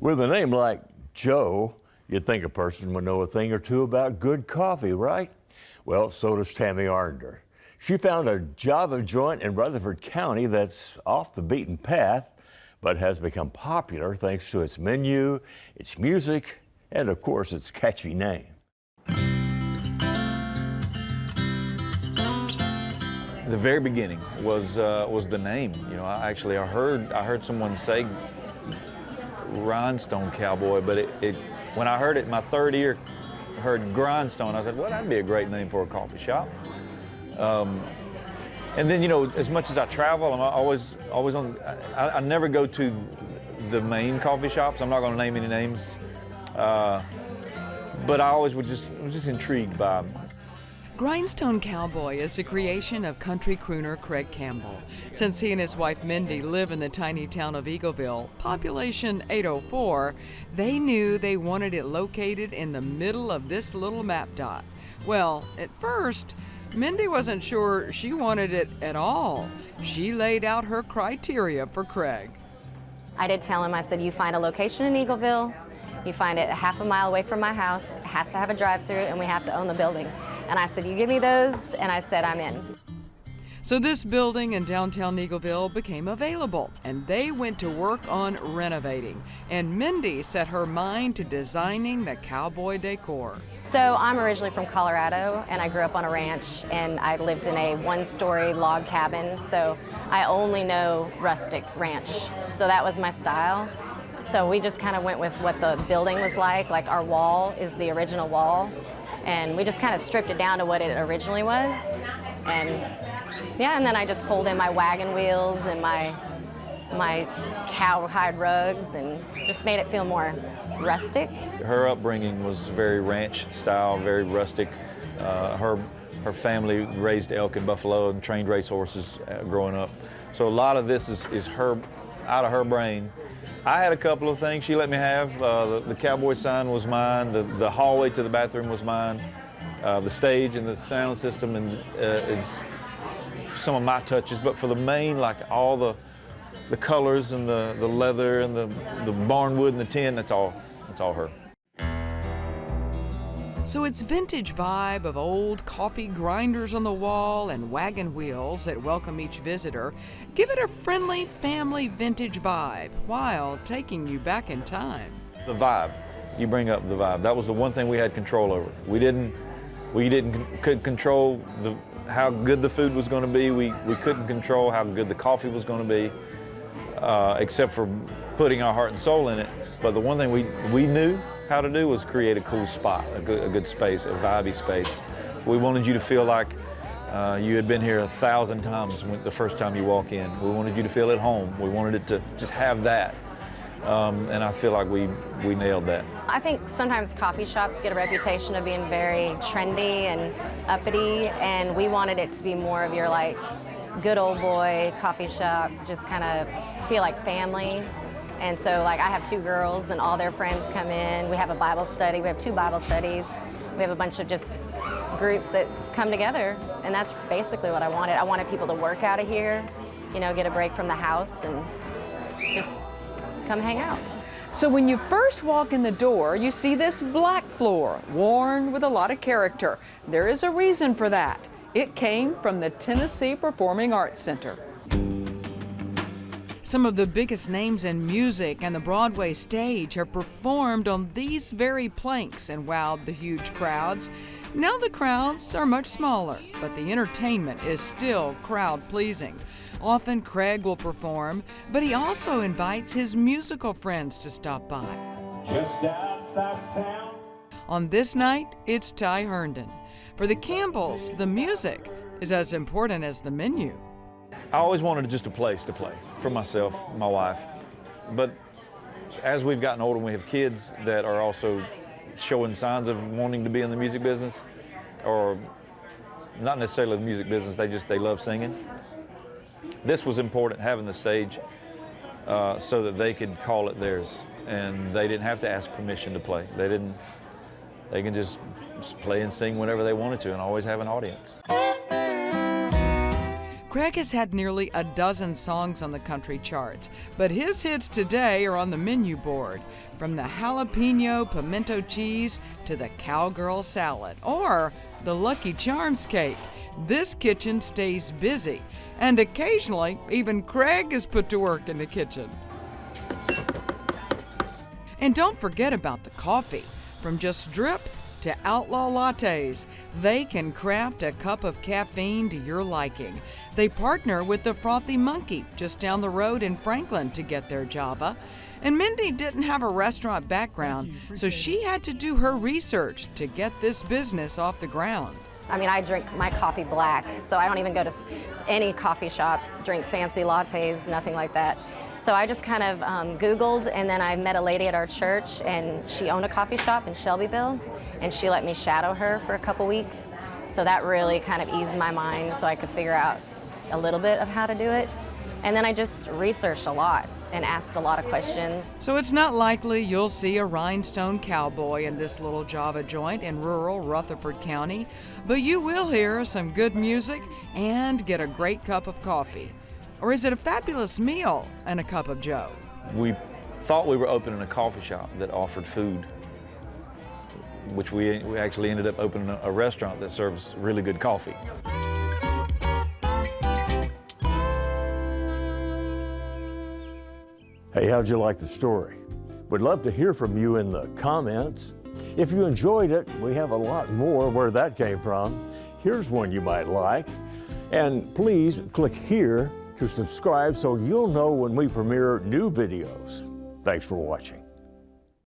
With a name like Joe, you'd think a person would know a thing or two about good coffee, right? Well, so does Tammi Arender. She found a Java joint in Rutherford County that's off the beaten path, but has become popular thanks to its menu, its music, and of course, its catchy name. The very beginning was the name. You know, I heard someone say Grindstone Cowboy, but when I heard it, my third ear heard Grindstone. I said, well, that'd be a great name for a coffee shop. And then, you know, as much as I travel, I'm always on. I never go to the main coffee shops. I'm not going to name any names, but I always was just intrigued by them. Grindstone Cowboy is a creation of country crooner Craig Campbell. Since he and his wife Mindy live in the tiny town of Eagleville, population 804, they knew they wanted it located in the middle of this little map dot. Well, at first, Mindy wasn't sure she wanted it at all. She laid out her criteria for Craig. I did tell him, I said, you find a location in Eagleville, you find it a half a mile away from my house, it has to have a drive-through, and we have to own the building. And I said, you give me those, and I said, I'm in. So this building in downtown Eagleville became available, and they went to work on renovating. And Mindy set her mind to designing the cowboy decor. So I'm originally from Colorado, and I grew up on a ranch, and I lived in a one-story log cabin, so I only know rustic ranch. So that was my style. So we just kind of went with what the building was like our wall is the original wall, and we just kind of stripped it down to what it originally was. And yeah, and then I just pulled in my wagon wheels and my cowhide rugs and just made it feel more rustic. Her upbringing was very ranch style, very rustic. Her family raised elk and buffalo and trained racehorses growing up. So a lot of this is her, out of her brain. I had a couple of things she let me have. The cowboy sign was mine. The hallway to the bathroom was mine. The stage and the sound system is some of my touches. But for the main, like all the colors and the leather and the barnwood and the tin, that's all her. So its vintage vibe of old coffee grinders on the wall and wagon wheels that welcome each visitor give it a friendly family vintage vibe while taking you back in time. The vibe, you bring up the vibe. That was the one thing we had control over. Could control how good the food was going to be. We couldn't control how good the coffee was going to be, except for putting our heart and soul in it. But the one thing we knew how to do was create a cool spot, a good space, a vibey space. We wanted you to feel like you had been here 1,000 times the first time you walk in. We wanted you to feel at home. We wanted it to just have that. And I feel like we nailed that. I think sometimes coffee shops get a reputation of being very trendy and uppity, and we wanted it to be more of your good old boy coffee shop, just kind of feel like family. And so I have two girls and all their friends come in. We have a Bible study. We have 2 Bible studies. We have a bunch of just groups that come together. And that's basically what I wanted. I wanted people to work out of here, get a break from the house and just come hang out. So when you first walk in the door, you see this black floor, worn with a lot of character. There is a reason for that. It came from the Tennessee Performing Arts Center. Some of the biggest names in music and the Broadway stage have performed on these very planks and wowed the huge crowds. Now the crowds are much smaller, but the entertainment is still crowd-pleasing. Often Craig will perform, but he also invites his musical friends to stop by. Just outside town. On this night, it's Ty Herndon. For the Campbells, the music is as important as the menu. I always wanted just a place to play for myself, my wife. But as we've gotten older and we have kids that are also showing signs of wanting to be in the music business, or not necessarily the music business, they love singing. This was important, having the stage so that they could call it theirs, and they didn't have to ask permission to play. They can just play and sing whenever they wanted to and always have an audience. Craig has had nearly a dozen songs on the country charts, but his hits today are on the menu board, from the jalapeno pimento cheese to the cowgirl salad or the Lucky Charms cake. This kitchen stays busy, and occasionally even Craig is put to work in the kitchen. And don't forget about the coffee. From just drip to outlaw lattes, they can craft a cup of caffeine to your liking. They partner with the Frothy Monkey just down the road in Franklin to get their Java. And Mindy didn't have a restaurant background, so she had to do her research to get this business off the ground. I mean, I drink my coffee black, so I don't even go to any coffee shops, drink fancy lattes, nothing like that. So I just kind of Googled, and then I met a lady at our church, and she owned a coffee shop in Shelbyville, and she let me shadow her for a couple weeks. So that really kind of eased my mind so I could figure out a little bit of how to do it. And then I just researched a lot and asked a lot of questions. So it's not likely you'll see a Grindstone Cowboy in this little Java joint in rural Rutherford County, but you will hear some good music and get a great cup of coffee. Or is it a fabulous meal and a cup of Joe? We thought we were opening a coffee shop that offered food, which we actually ended up opening a restaurant that serves really good coffee. Hey, how'd you like the story? We'd love to hear from you in the comments. If you enjoyed it, we have a lot more where that came from. Here's one you might like. And please click here to subscribe so you'll know when we premiere new videos. Thanks for watching.